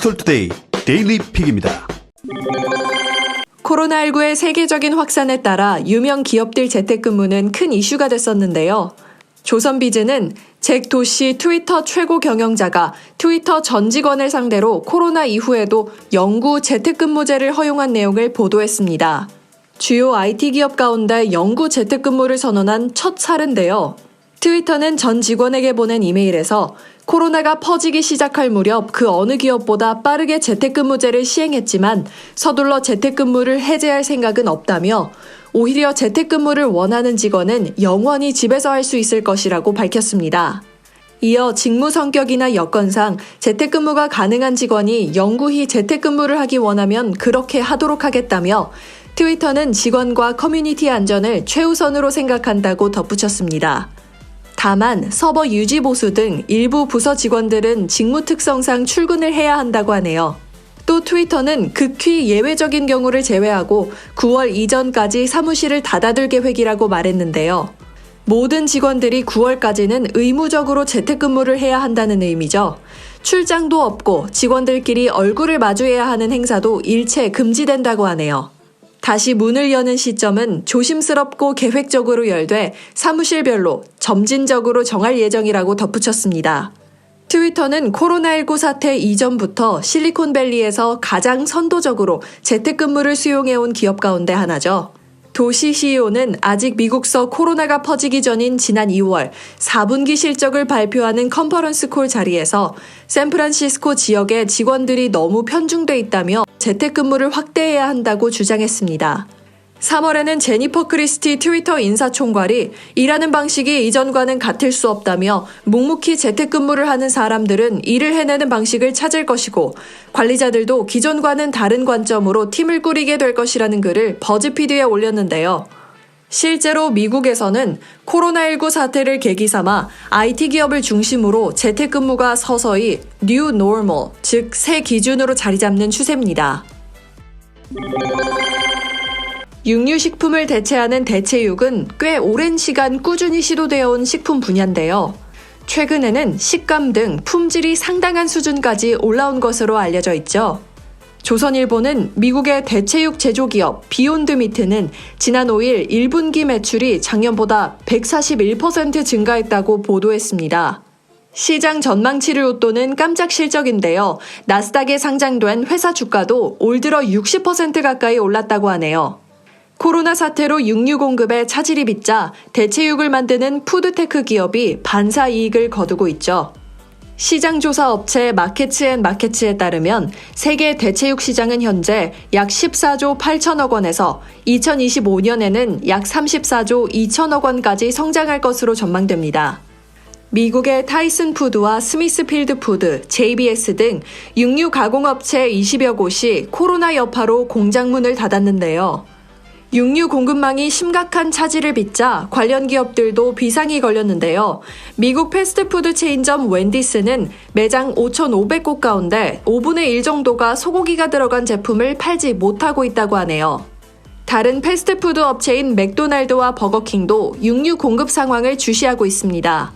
디지털투데이 데일리 픽입니다. 코로나19의 세계적인 확산에 따라 유명 기업들 재택근무는 큰 이슈가 됐었는데요. 조선비즈는 잭 도시 트위터 최고 경영자가 트위터 전 직원을 상대로 코로나 이후에도 영구 재택근무제를 허용한 내용을 보도했습니다. 주요 IT 기업 가운데 영구 재택근무를 선언한 첫 사례인데요. 트위터는 전 직원에게 보낸 이메일에서 코로나가 퍼지기 시작할 무렵 그 어느 기업보다 빠르게 재택근무제를 시행했지만 서둘러 재택근무를 해제할 생각은 없다며 오히려 재택근무를 원하는 직원은 영원히 집에서 할 수 있을 것이라고 밝혔습니다. 이어 직무 성격이나 여건상 재택근무가 가능한 직원이 영구히 재택근무를 하기 원하면 그렇게 하도록 하겠다며 트위터는 직원과 커뮤니티 안전을 최우선으로 생각한다고 덧붙였습니다. 다만 서버 유지 보수 등 일부 부서 직원들은 직무 특성상 출근을 해야 한다고 하네요. 또 트위터는 극히 예외적인 경우를 제외하고 9월 이전까지 사무실을 닫아둘 계획이라고 말했는데요. 모든 직원들이 9월까지는 의무적으로 재택근무를 해야 한다는 의미죠. 출장도 없고 직원들끼리 얼굴을 마주해야 하는 행사도 일체 금지된다고 하네요. 다시 문을 여는 시점은 조심스럽고 계획적으로 열되 사무실별로 점진적으로 정할 예정이라고 덧붙였습니다. 트위터는 코로나19 사태 이전부터 실리콘밸리에서 가장 선도적으로 재택근무를 수용해온 기업 가운데 하나죠. 도시 CEO는 아직 미국서 코로나가 퍼지기 전인 지난 2월 4분기 실적을 발표하는 컨퍼런스 콜 자리에서 샌프란시스코 지역의 직원들이 너무 편중돼 있다며 재택근무를 확대해야 한다고 주장했습니다. 3월에는 제니퍼 크리스티 트위터 인사총괄이 일하는 방식이 이전과는 같을 수 없다며 묵묵히 재택근무를 하는 사람들은 일을 해내는 방식을 찾을 것이고 관리자들도 기존과는 다른 관점으로 팀을 꾸리게 될 것이라는 글을 버즈피드에 올렸는데요. 실제로 미국에서는 코로나19 사태를 계기 삼아 IT 기업을 중심으로 재택근무가 서서히 New Normal, 즉 새 기준으로 자리 잡는 추세입니다. 육류식품을 대체하는 대체육은 꽤 오랜 시간 꾸준히 시도되어 온 식품 분야인데요. 최근에는 식감 등 품질이 상당한 수준까지 올라온 것으로 알려져 있죠. 조선일보는 미국의 대체육 제조기업 비욘드 미트는 지난 5일 1분기 매출이 작년보다 141% 증가했다고 보도했습니다. 시장 전망치를 웃도는 깜짝 실적인데요. 나스닥에 상장된 회사 주가도 올 들어 60% 가까이 올랐다고 하네요. 코로나 사태로 육류 공급에 차질이 빚자 대체육을 만드는 푸드테크 기업이 반사 이익을 거두고 있죠. 시장조사 업체 마켓츠앤마켓츠에 따르면 세계 대체육 시장은 현재 약 14조 8천억 원에서 2025년에는 약 34조 2천억 원까지 성장할 것으로 전망됩니다. 미국의 타이슨 푸드와 스미스필드 푸드, JBS 등 육류 가공업체 20여 곳이 코로나 여파로 공장문을 닫았는데요. 육류 공급망이 심각한 차질을 빚자 관련 기업들도 비상이 걸렸는데요. 미국 패스트푸드 체인점 웬디스는 매장 5,500곳 가운데 5분의 1 정도가 소고기가 들어간 제품을 팔지 못하고 있다고 하네요. 다른 패스트푸드 업체인 맥도날드와 버거킹도 육류 공급 상황을 주시하고 있습니다.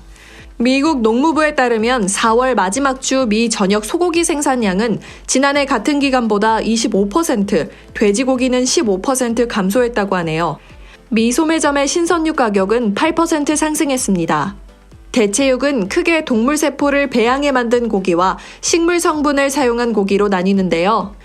미국 농무부에 따르면 4월 마지막 주 미 전역 소고기 생산량은 지난해 같은 기간보다 25%, 돼지고기는 15% 감소했다고 하네요. 미 소매점의 신선육 가격은 8% 상승했습니다. 대체육은 크게 동물 세포를 배양해 만든 고기와 식물 성분을 사용한 고기로 나뉘는데요.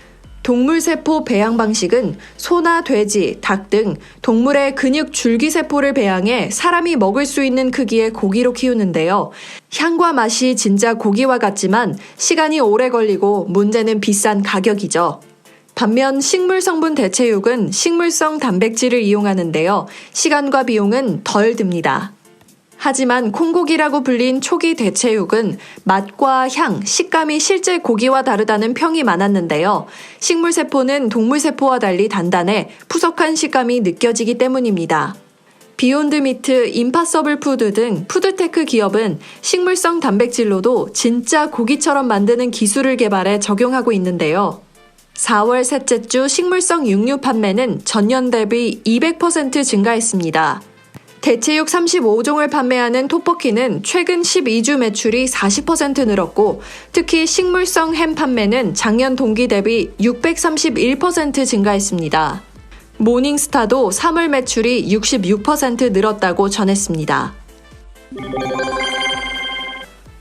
동물세포 배양 방식은 소나 돼지, 닭 등 동물의 근육 줄기세포를 배양해 사람이 먹을 수 있는 크기의 고기로 키우는데요. 향과 맛이 진짜 고기와 같지만 시간이 오래 걸리고 문제는 비싼 가격이죠. 반면 식물성분 대체육은 식물성 단백질을 이용하는데요. 시간과 비용은 덜 듭니다. 하지만 콩고기라고 불린 초기 대체육은 맛과 향, 식감이 실제 고기와 다르다는 평이 많았는데요. 식물세포는 동물세포와 달리 단단해 푸석한 식감이 느껴지기 때문입니다. 비욘드 미트, 임파서블 푸드 등 푸드테크 기업은 식물성 단백질로도 진짜 고기처럼 만드는 기술을 개발해 적용하고 있는데요. 4월 셋째 주 식물성 육류 판매는 전년 대비 200% 증가했습니다. 대체육 35종을 판매하는 토퍼키는 최근 12주 매출이 40% 늘었고 특히 식물성 햄 판매는 작년 동기 대비 631% 증가했습니다. 모닝스타도 3월 매출이 66% 늘었다고 전했습니다.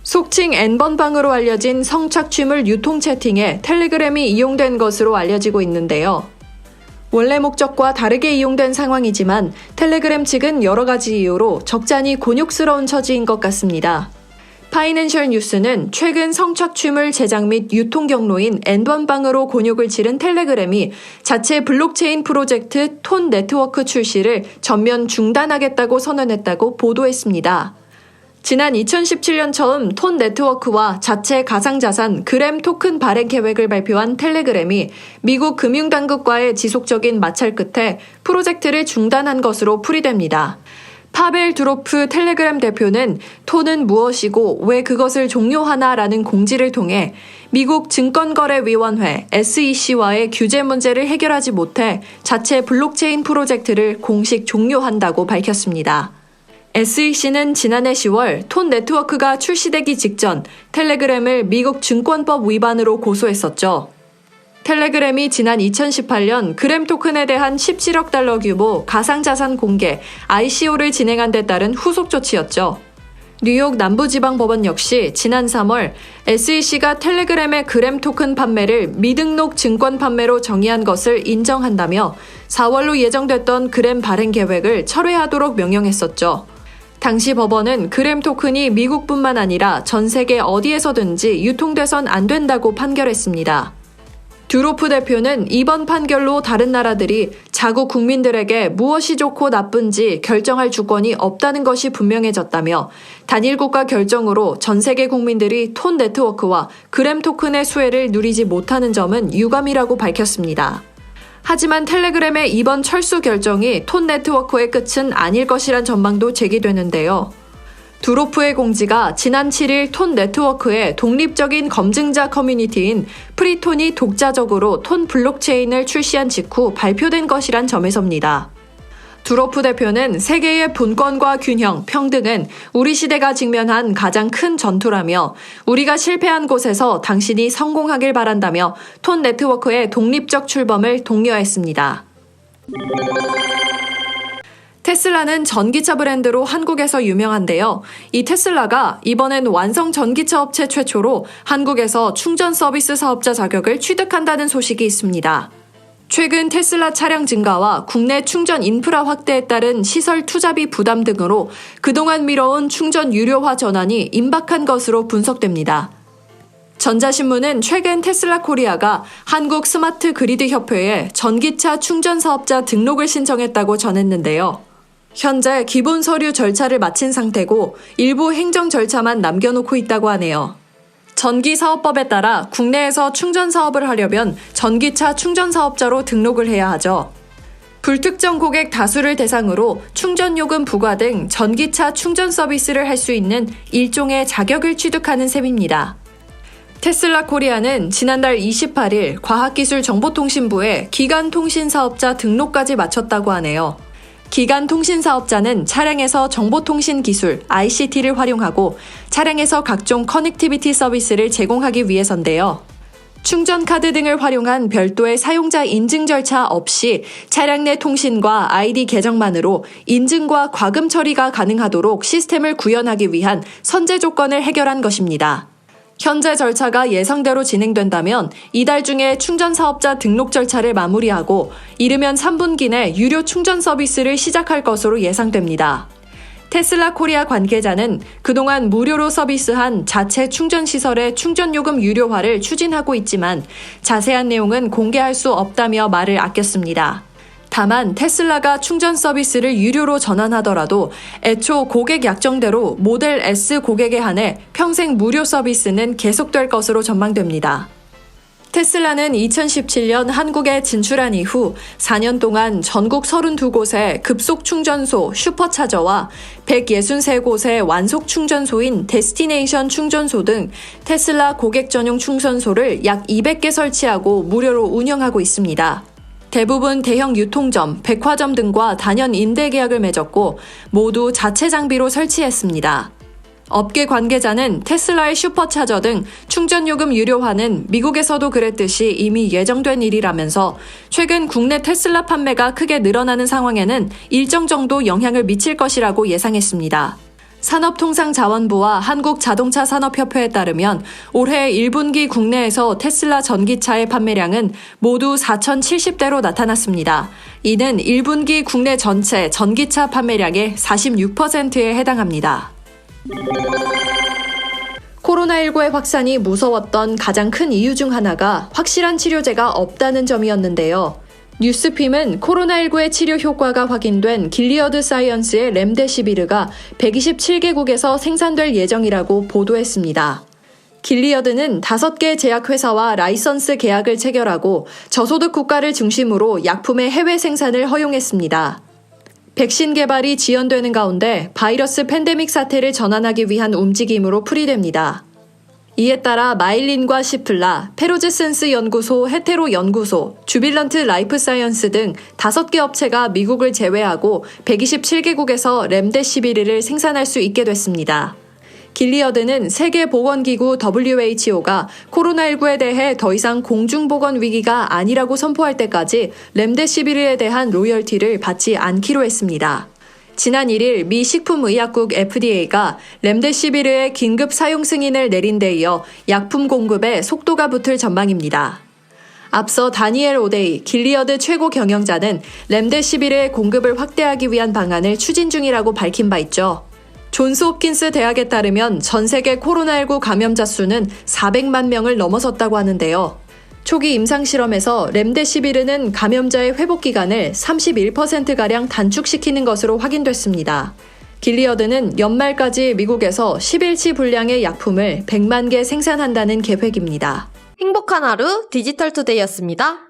속칭 N번방으로 알려진 성착취물 유통 채팅에 텔레그램이 이용된 것으로 알려지고 있는데요. 원래 목적과 다르게 이용된 상황이지만 텔레그램 측은 여러 가지 이유로 적잖이 곤욕스러운 처지인 것 같습니다. 파이낸셜 뉴스는 최근 성착취물 제작 및 유통 경로인 N번방으로 곤욕을 치른 텔레그램이 자체 블록체인 프로젝트 톤 네트워크 출시를 전면 중단하겠다고 선언했다고 보도했습니다. 지난 2017년 처음 톤 네트워크와 자체 가상자산 그램 토큰 발행 계획을 발표한 텔레그램이 미국 금융당국과의 지속적인 마찰 끝에 프로젝트를 중단한 것으로 풀이됩니다. 파벨 두로프 텔레그램 대표는 톤은 무엇이고 왜 그것을 종료하나라는 공지를 통해 미국 증권거래위원회 SEC와의 규제 문제를 해결하지 못해 자체 블록체인 프로젝트를 공식 종료한다고 밝혔습니다. SEC는 지난해 10월 톤 네트워크가 출시되기 직전 텔레그램을 미국 증권법 위반으로 고소했었죠. 텔레그램이 지난 2018년 그램 토큰에 대한 17억 달러 규모 가상자산 공개 ICO를 진행한 데 따른 후속 조치였죠. 뉴욕 남부지방법원 역시 지난 3월 SEC가 텔레그램의 그램 토큰 판매를 미등록 증권 판매로 정의한 것을 인정한다며 4월로 예정됐던 그램 발행 계획을 철회하도록 명령했었죠. 당시 법원은 그램 토큰이 미국뿐만 아니라 전 세계 어디에서든지 유통돼선 안 된다고 판결했습니다. 듀로프 대표는 이번 판결로 다른 나라들이 자국 국민들에게 무엇이 좋고 나쁜지 결정할 주권이 없다는 것이 분명해졌다며 단일 국가 결정으로 전 세계 국민들이 톤 네트워크와 그램 토큰의 수혜를 누리지 못하는 점은 유감이라고 밝혔습니다. 하지만 텔레그램의 이번 철수 결정이 톤 네트워크의 끝은 아닐 것이란 전망도 제기되는데요. 두로프의 공지가 지난 7일 톤 네트워크의 독립적인 검증자 커뮤니티인 프리톤이 독자적으로 톤 블록체인을 출시한 직후 발표된 것이란 점에서입니다. 두로프 대표는 세계의 분권과 균형, 평등은 우리 시대가 직면한 가장 큰 전투라며 우리가 실패한 곳에서 당신이 성공하길 바란다며 톤 네트워크의 독립적 출범을 독려했습니다. 테슬라는 전기차 브랜드로 한국에서 유명한데요. 이 테슬라가 이번엔 완성 전기차 업체 최초로 한국에서 충전 서비스 사업자 자격을 취득한다는 소식이 있습니다. 최근 테슬라 차량 증가와 국내 충전 인프라 확대에 따른 시설 투자비 부담 등으로 그동안 미뤄온 충전 유료화 전환이 임박한 것으로 분석됩니다. 전자신문은 최근 테슬라 코리아가 한국 스마트 그리드 협회에 전기차 충전 사업자 등록을 신청했다고 전했는데요. 현재 기본 서류 절차를 마친 상태고 일부 행정 절차만 남겨놓고 있다고 하네요. 전기사업법에 따라 국내에서 충전 사업을 하려면 전기차 충전 사업자로 등록을 해야 하죠. 불특정 고객 다수를 대상으로 충전요금 부과 등 전기차 충전 서비스를 할 수 있는 일종의 자격을 취득하는 셈입니다. 테슬라 코리아는 지난달 28일 과학기술정보통신부에 기간통신사업자 등록까지 마쳤다고 하네요. 기간통신사업자는 차량에서 정보통신 기술 ICT를 활용하고 차량에서 각종 커넥티비티 서비스를 제공하기 위해서인데요. 충전카드 등을 활용한 별도의 사용자 인증 절차 없이 차량 내 통신과 아이디 계정만으로 인증과 과금 처리가 가능하도록 시스템을 구현하기 위한 선제 조건을 해결한 것입니다. 현재 절차가 예상대로 진행된다면 이달 중에 충전 사업자 등록 절차를 마무리하고 이르면 3분기 내 유료 충전 서비스를 시작할 것으로 예상됩니다. 테슬라 코리아 관계자는 그동안 무료로 서비스한 자체 충전 시설의 충전요금 유료화를 추진하고 있지만 자세한 내용은 공개할 수 없다며 말을 아꼈습니다. 다만 테슬라가 충전 서비스를 유료로 전환하더라도 애초 고객 약정대로 모델 S 고객에 한해 평생 무료 서비스는 계속될 것으로 전망됩니다. 테슬라는 2017년 한국에 진출한 이후 4년 동안 전국 32곳의 급속 충전소 슈퍼차저와 163곳의 완속 충전소인 데스티네이션 충전소 등 테슬라 고객 전용 충전소를 약 200개 설치하고 무료로 운영하고 있습니다. 대부분 대형 유통점, 백화점 등과 단연 임대 계약을 맺었고 모두 자체 장비로 설치했습니다. 업계 관계자는 테슬라의 슈퍼차저 등 충전요금 유료화는 미국에서도 그랬듯이 이미 예정된 일이라면서 최근 국내 테슬라 판매가 크게 늘어나는 상황에는 일정 정도 영향을 미칠 것이라고 예상했습니다. 산업통상자원부와 한국자동차산업협회에 따르면 올해 1분기 국내에서 테슬라 전기차의 판매량은 모두 4,070대로 나타났습니다. 이는 1분기 국내 전체 전기차 판매량의 46%에 해당합니다. 코로나19의 확산이 무서웠던 가장 큰 이유 중 하나가 확실한 치료제가 없다는 점이었는데요. 뉴스핌은 코로나19의 치료 효과가 확인된 길리어드 사이언스의 렘데시비르가 127개국에서 생산될 예정이라고 보도했습니다. 길리어드는 5개 제약회사와 라이선스 계약을 체결하고 저소득 국가를 중심으로 약품의 해외 생산을 허용했습니다. 백신 개발이 지연되는 가운데 바이러스 팬데믹 사태를 전환하기 위한 움직임으로 풀이됩니다. 이에 따라 마일린과 시플라, 페로제센스 연구소, 헤테로 연구소, 주빌런트 라이프 사이언스 등 5개 업체가 미국을 제외하고 127개국에서 렘데시비르를 생산할 수 있게 됐습니다. 길리어드는 세계보건기구 WHO가 코로나19에 대해 더 이상 공중보건 위기가 아니라고 선포할 때까지 렘데시비르에 대한 로열티를 받지 않기로 했습니다. 지난 1일 미 식품의약국 FDA가 렘데시비르의 긴급 사용 승인을 내린 데 이어 약품 공급에 속도가 붙을 전망입니다. 앞서 다니엘 오데이 길리어드 최고 경영자는 렘데시비르의 공급을 확대하기 위한 방안을 추진 중이라고 밝힌 바 있죠. 존스 홉킨스 대학에 따르면 전 세계 코로나19 감염자 수는 400만 명을 넘어섰다고 하는데요. 초기 임상실험에서 렘데시비르는 감염자의 회복 기간을 31%가량 단축시키는 것으로 확인됐습니다. 길리어드는 연말까지 미국에서 10일치 분량의 약품을 100만 개 생산한다는 계획입니다. 행복한 하루 디지털투데이였습니다.